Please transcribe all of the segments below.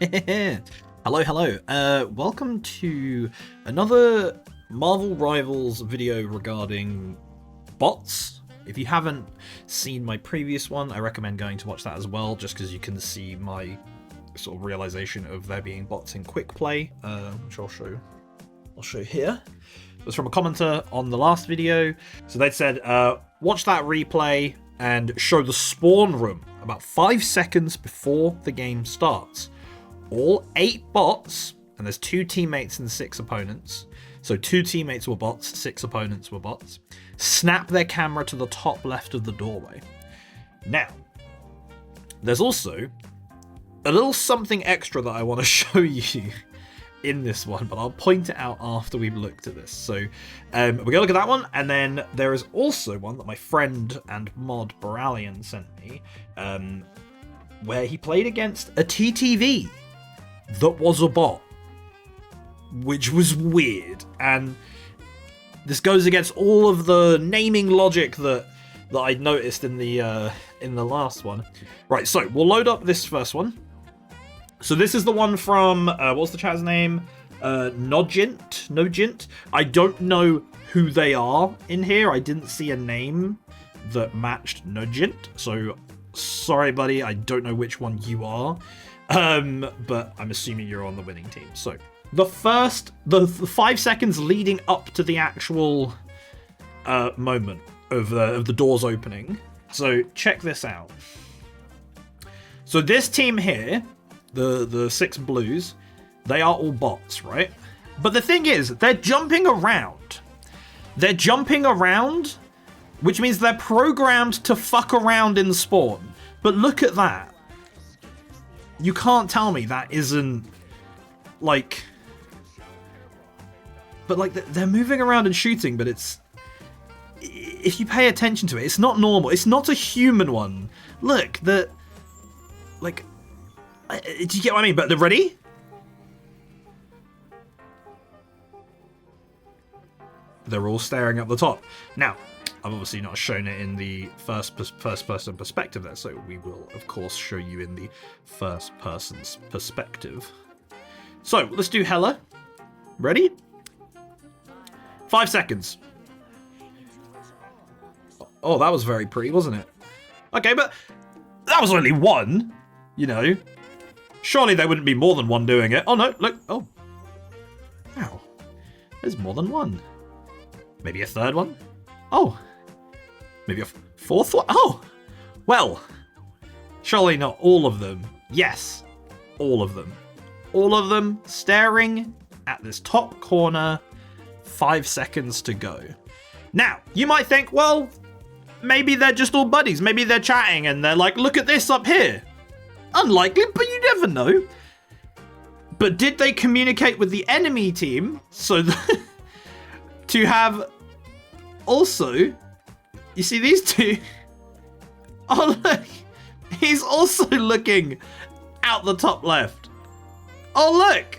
Hello. Welcome to another Marvel Rivals video regarding bots. If you haven't seen my previous one, I recommend going to watch that as well, just because you can see my sort of realization of there being bots in quick play, which I'll show here. It was from a commenter on the last video. So they said, watch that replay and show the spawn room about 5 seconds before the game starts. All 8 bots, and there's 2 teammates and 6 opponents. So 2 teammates were bots, 6 opponents were bots. Snap their camera to the top left of the doorway. Now, there's also a little something extra that I want to show you in this one, but I'll point it out after we've looked at this. So we're going to look at that one, and then there is also one that my friend and mod Boralian sent me, where he played against a TTV that was a bot, which was weird, and this goes against all of the naming logic that I'd noticed in the last one. Right, so we'll load up this first one. So this is the one from what's the chat's name? Nogint. I don't know who they are in here. I didn't see a name that matched Nogint, so sorry, buddy. I don't know which one you are. But I'm assuming you're on the winning team. So the 5 seconds leading up to the actual moment of the doors opening. So check this out. So this team here, the 6 blues, they are all bots, right? But the thing is, they're jumping around. They're jumping around, which means they're programmed to fuck around in spawn. But look at that. You can't tell me that isn't, like... But, like, they're moving around and shooting, but it's... If you pay attention to it, it's not normal. It's not a human one. Look, like... Do you get what I mean? But they're ready? They're all staring up the top. Now, I've obviously not shown it in the first person perspective there, so we will, of course, show you in the first person's perspective. So, let's do Hella. Ready? 5 seconds. Oh, that was very pretty, wasn't it? Okay, but that was only one, you know. Surely there wouldn't be more than one doing it. Oh, no, look. Oh. Wow. There's more than one. Maybe a third one? Oh. Maybe a fourth one? Oh. Well. Surely not all of them. Yes. All of them. All of them staring at this top corner. 5 seconds to go. Now, you might think, well, maybe they're just all buddies. Maybe they're chatting and they're like, look at this up here. Unlikely, but you never know. But did they communicate with the enemy team so that to have also, you see these two? Oh, look, he's also looking out the top left. Oh, look,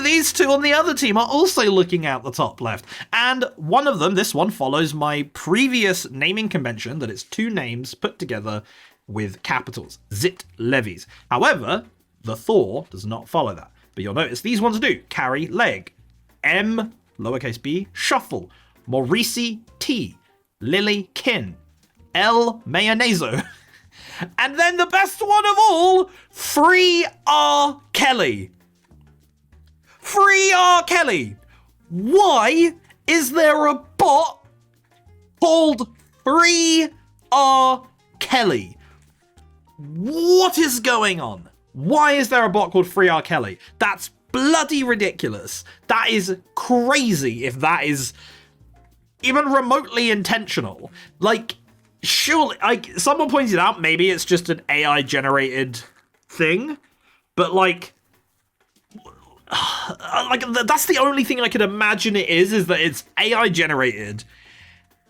these two on the other team are also looking out the top left. And one of them, this one, follows my previous naming convention that it's 2 names put together with capitals, Zit Levies. However, the Thor does not follow that. But you'll notice these ones do. Carry, leg. M, lowercase b, shuffle. Maurice, T. Lily, kin. L, mayonezo. And then the best one of all, Free R. Kelly. Free R. Kelly. Why is there a bot called Free R. Kelly? What is going on? Why is there a bot called Free R. Kelly? That's bloody ridiculous. That is crazy if that is even remotely intentional. Like, surely, someone pointed out maybe it's just an AI generated thing, but like that's the only thing I could imagine it is that it's AI generated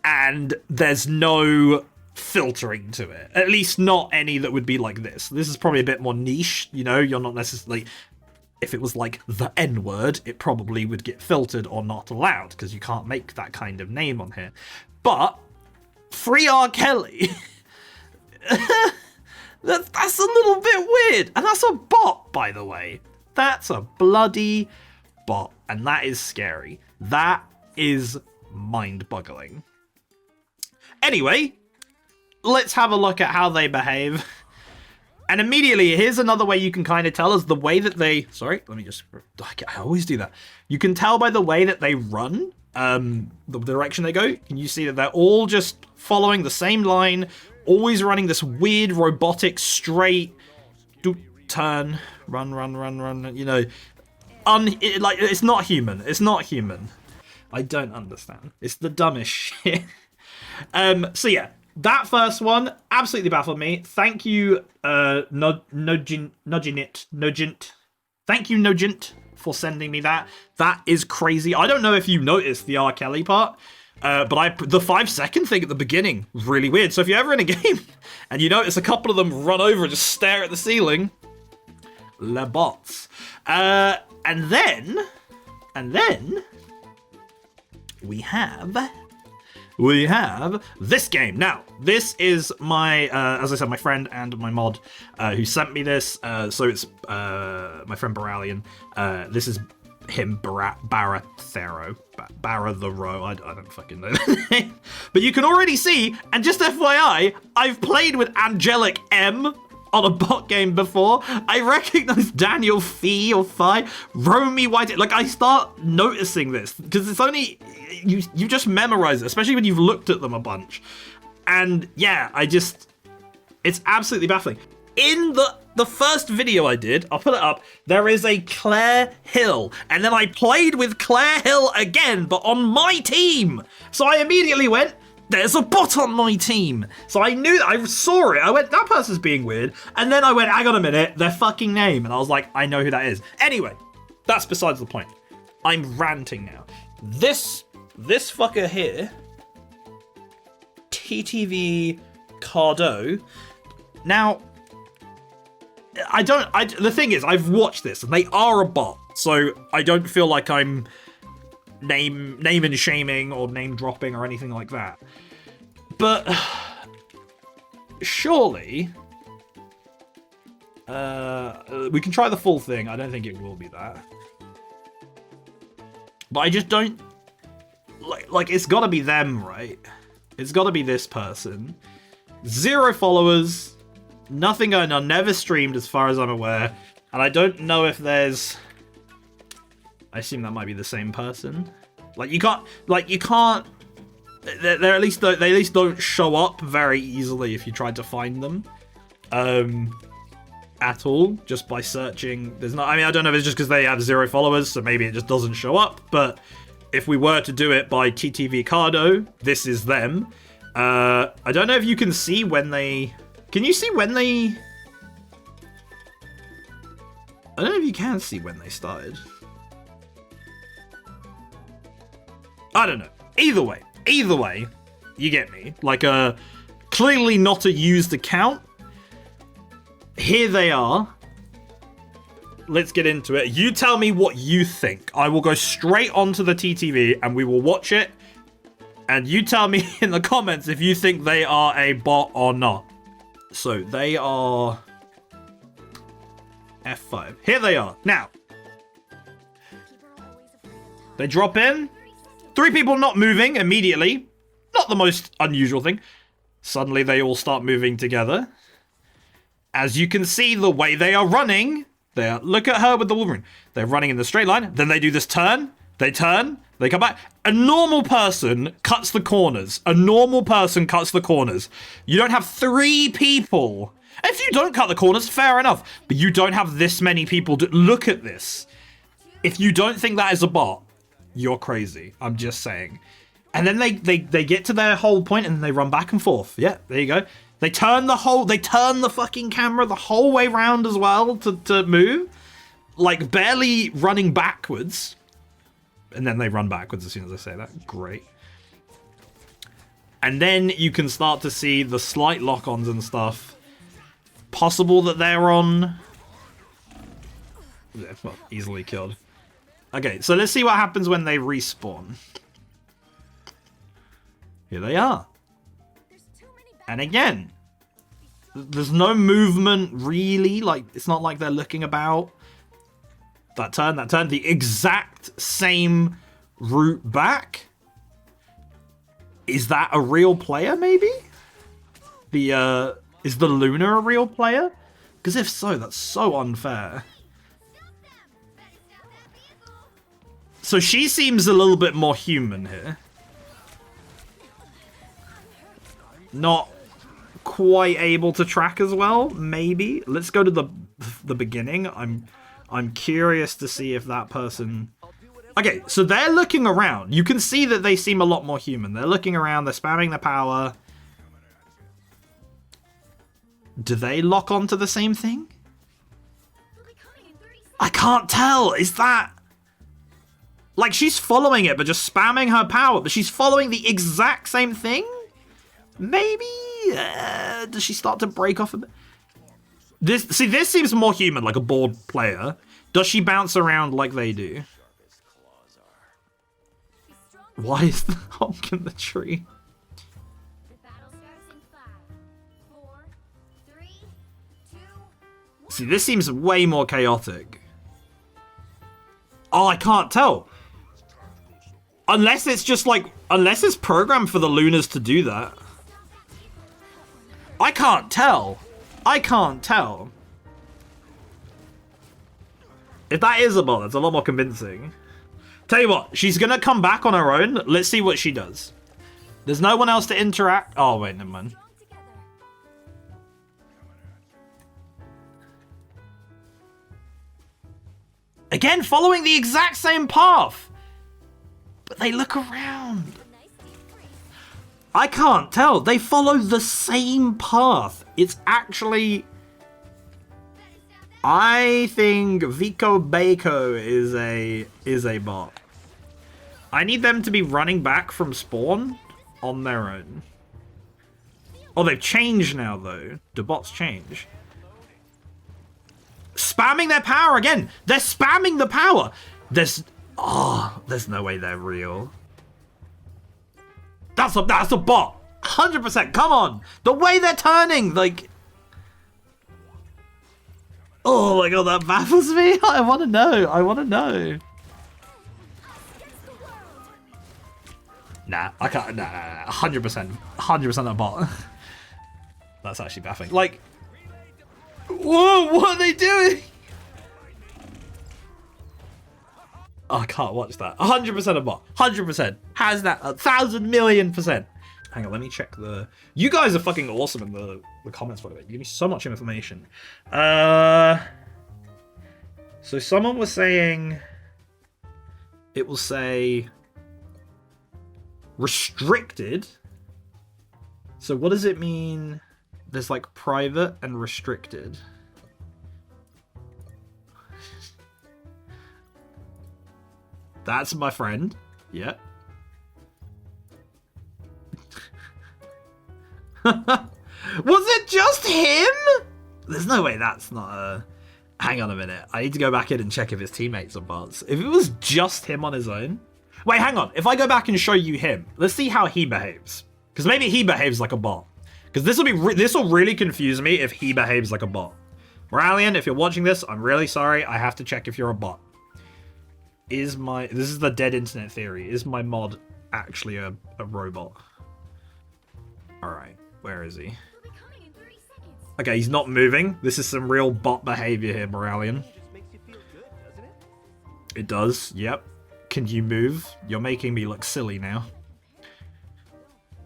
and there's no filtering to it. At least not any that would be like this. This is probably a bit more niche, you know, you're not necessarily... If it was like the N-word, it probably would get filtered or not allowed, because you can't make that kind of name on here. But Free R. Kelly That's a little bit weird. And that's a bot, by the way. That's a bloody bot. And that is scary. That is mind-boggling. Anyway, let's have a look at how they behave. And immediately, here's another way you can kind of tell is the way that they... Sorry, let me just... I always do that. You can tell by the way that they run, the direction they go. Can you see that they're all just following the same line, always running this weird, robotic, straight... turn, run, you know... it's not human. It's not human. I don't understand. It's the dumbest shit. So yeah, that first one absolutely baffled me. Thank you, Nogint. Thank you, Nogint, for sending me that. That is crazy. I don't know if you noticed the R. Kelly part, but the 5-second thing at the beginning was really weird. So if you're ever in a game and you notice a couple of them run over and just stare at the ceiling, le bots. And then we have this game. Now, this is my, as I said, my friend and my mod who sent me this. So it's my friend Baralian. This is him, Barathero. Barra the Row. I don't fucking know the name. But you can already see, and just FYI, I've played with Angelic M on a bot game before. I recognize Daniel Fee or Phi, Romy White. Like, I start noticing this because it's only you just memorize it, especially when you've looked at them a bunch. And yeah, it's absolutely baffling. In the first video I did, I'll put it up, there is a Claire Hill, and then I played with Claire Hill again, but on my team. So I immediately went, there's a bot on my team. So I knew that. I saw it. I went, that person's being weird. And then I went, hang on a minute, their fucking name. And I was like, I know who that is. Anyway, that's besides the point. I'm ranting now. This fucker here, TTV Cardo. Now, the thing is, I've watched this and they are a bot. So I don't feel like I'm name and shaming or name dropping or anything like that, but surely we can try the full thing. I don't think it will be that, but I just don't like it's got to be them, right? It's got to be this person. 0 followers, nothing going on, never streamed as far as I'm aware, and I don't know if there's... I assume that might be the same person. You can't. They at least don't show up very easily if you tried to find them, at all. Just by searching, there's not. I mean, I don't know if it's just because they have 0 followers, so maybe it just doesn't show up. But if we were to do it by TTV Cardo, this is them. I don't know if you can see when they. Can you see when they? I don't know if you can see when they started. I don't know. Either way, you get me. Like clearly not a used account. Here they are. Let's get into it. You tell me what you think. I will go straight onto the TTV and we will watch it. And you tell me in the comments if you think they are a bot or not. So they are F5. Here they are. Now, they drop in. 3 people not moving immediately. Not the most unusual thing. Suddenly they all start moving together. As you can see, the way they are running. Look at her with the Wolverine. They're running in the straight line. Then they do this turn. They turn. They come back. A normal person cuts the corners. You don't have 3 people. If you don't cut the corners, fair enough. But you don't have this many people to look at this. If you don't think that is a bot, you're crazy. I'm just saying. And then they get to their whole point and they run back and forth. Yeah, there you go. They turn the fucking camera the whole way round as well to move. Like barely running backwards. And then they run backwards as soon as I say that. Great. And then you can start to see the slight lock-ons and stuff. Possible that they're on... Yeah, well, easily killed. Okay, so let's see what happens when they respawn. Here they are. And again, There's no movement, really. Like, it's not like they're looking about. That turn. The exact same route back. Is that a real player, maybe? Is the Luna a real player? Because if so, that's so unfair. So she seems a little bit more human here. Not quite able to track as well, maybe. Let's go to the beginning. I'm curious to see if that person... Okay, so they're looking around. You can see that they seem a lot more human. They're looking around, they're spamming their power. Do they lock onto the same thing? I can't tell. Is that... Like, she's following it, but just spamming her power. But she's following the exact same thing? Maybe? Does she start to break off a bit? This seems more human, like a board player. Does she bounce around like they do? Why is the honk in the tree? See, this seems way more chaotic. Oh, I can't tell. Unless it's just like... Unless it's programmed for the Lunas to do that. I can't tell. I can't tell. If that is a bot, that's a lot more convincing. Tell you what, she's gonna come back on her own. Let's see what she does. There's no one else to interact. Oh, wait, never mind. Again, following the exact same path. But they look around. I can't tell. They follow the same path. It's actually... I think Vico Bako is a bot. I need them to be running back from spawn on their own. Oh, they've changed now, though. Do bots change? Spamming their power again. They're spamming the power. There's no way they're real. That's a bot. 100%. Come on. The way they're turning, like... Oh my god, that baffles me. I want to know. I want to know. Nah, I can't. Nah. 100%. 100% a bot. That's actually baffling. Like... Whoa, what are they doing? Oh, I can't watch that. 100% a bot. 100%. Has that 1,000,000,000%. Hang on, let me check the... You guys are fucking awesome in the comments, by the way. You give me so much information. So someone was saying... It will say... Restricted. So what does it mean? There's like private and restricted. That's my friend. Yeah. Was it just him? There's no way that's not a... Hang on a minute. I need to go back in and check if his teammates are bots. If it was just him on his own... Wait, hang on. If I go back and show you him, let's see how he behaves. Because maybe he behaves like a bot. Because this will really confuse me if he behaves like a bot. Moralian, if you're watching this, I'm really sorry. I have to check if you're a bot. This is the dead internet theory. Is my mod actually a robot? Alright, where is he? Okay, he's not moving. This is some real bot behavior here, Moralian. It does, yep. Can you move? You're making me look silly now.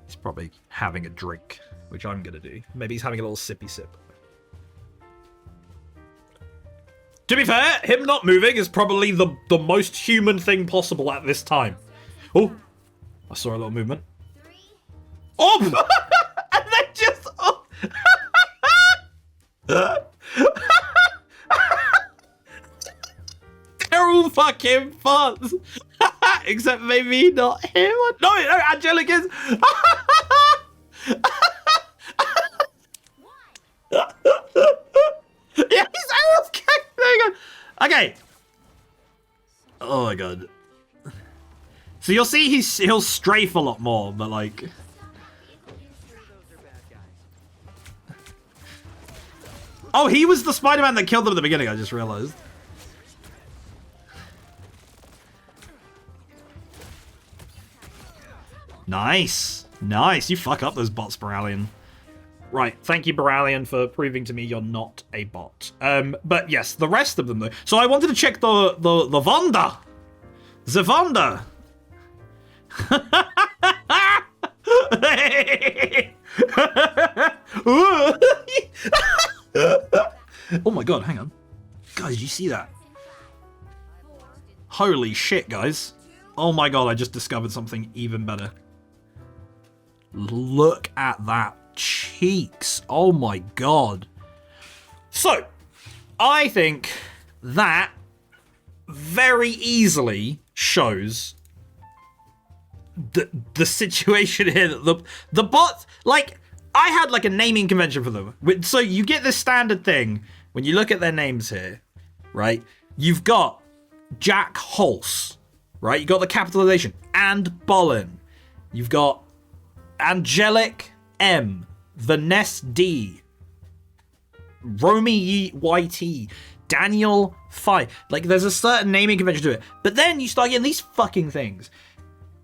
He's probably having a drink, which I'm gonna do. Maybe he's having a little sippy sip. To be fair, him not moving is probably the most human thing possible at this time. Oh, I saw a little movement. Oh! And they just... Oh. They're all fucking bots. Except maybe not him. No, Angelic is... Yeah, he's AFK. There you go. Okay. Oh my god. So you'll see he'll strafe a lot more, but like... Oh, he was the Spider-Man that killed them at the beginning, I just realized. Nice. Nice. You fuck up those bots, Baralian. Right. Thank you, Baralian, for proving to me you're not a bot. But yes, the rest of them, though. So I wanted to check the Vonda. The Vonda. Oh my god, hang on. Guys, did you see that? Holy shit, guys. Oh my god, I just discovered something even better. Look at that. Cheeks. Oh my god. So, I think that very easily shows the situation here that the bot, like, I had like a naming convention for them. So you get this standard thing when you look at their names here, right? You've got Jack Holz, right? You got the capitalization, and Bolin. You've got Angelic M, Vanessa D, Romy YT, Daniel Phi. Like, there's a certain naming convention to it. But then you start getting these fucking things.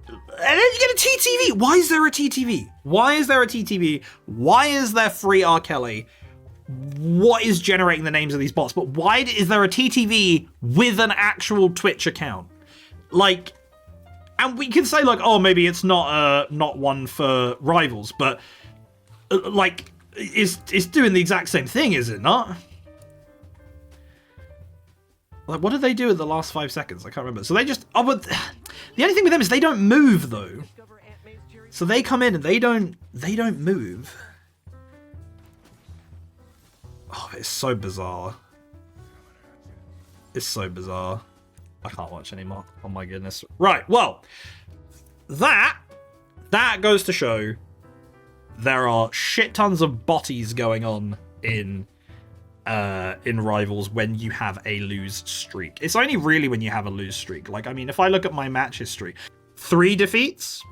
And then you get a TTV. Why is there a TTV? Why is there a TTV? Why is there free R. Kelly? What is generating the names of these bots? But why is there a TTV with an actual Twitch account? Like, and we can say like, oh, maybe it's not one for rivals, but like, it's doing the exact same thing, is it not? Like, what did they do in the last 5 seconds? I can't remember. So they just... Oh, but the only thing with them is they don't move, though. So they come in and they don't move. Oh, it's so bizarre. It's so bizarre. I can't watch anymore. Oh my goodness. Right, well, that goes to show there are shit tons of botties going on in Rivals when you have a lose streak. It's only really when you have a lose streak. Like, I mean, if I look at my match history, 3 defeats,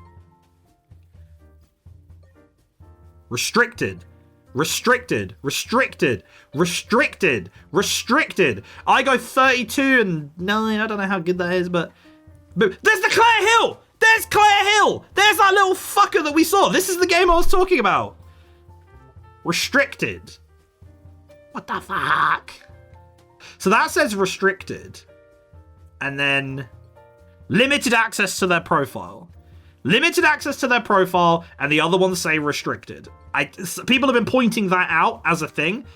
restricted, restricted, restricted, restricted, restricted. I go 32 and 9. I don't know how good that is, but there's the Claire Hill. There's Claire Hill. There's that little fucker that we saw. This is the game I was talking about. Restricted. What the fuck? So that says restricted. And then limited access to their profile. Limited access to their profile, and the other ones say restricted. People have been pointing that out as a thing.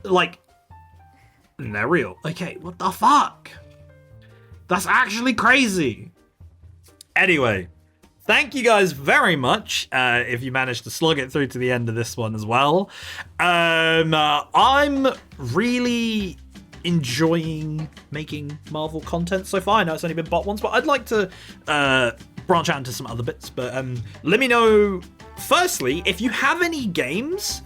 Like, they're real. Okay, what the fuck? That's actually crazy. Anyway, thank you guys very much if you managed to slug it through to the end of this one as well. I'm really enjoying making Marvel content so far. I know it's only been bot ones, but I'd like to branch out into some other bits. But let me know, firstly, if you have any games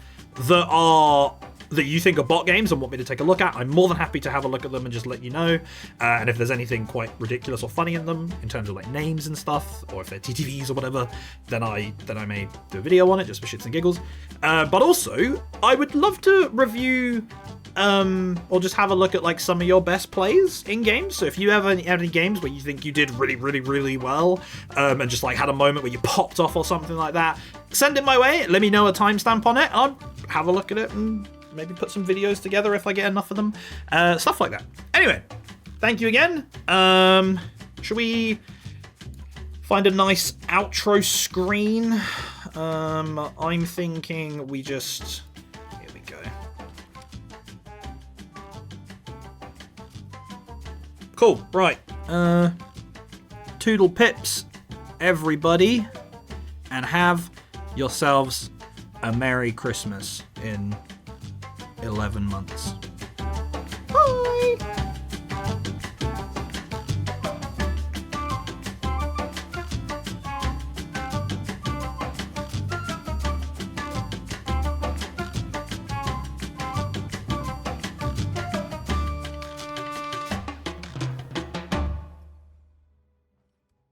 that you think are bot games and want me to take a look at. I'm more than happy to have a look at them and just let you know. And if there's anything quite ridiculous or funny in them, in terms of like names and stuff, or if they're TTVs or whatever, then I may do a video on it just for shits and giggles. But also, I would love to review or just have a look at like some of your best plays in games. So if you have any games where you think you did really, really, really well, and just like had a moment where you popped off or something like that, send it my way. Let me know a timestamp on it. I'll have a look at it and maybe put some videos together if I get enough of them. Stuff like that. Anyway, thank you again. Should we find a nice outro screen? I'm thinking we just... Here we go. Cool, right. Toodle pips, everybody, and have yourselves a Merry Christmas in 11 months.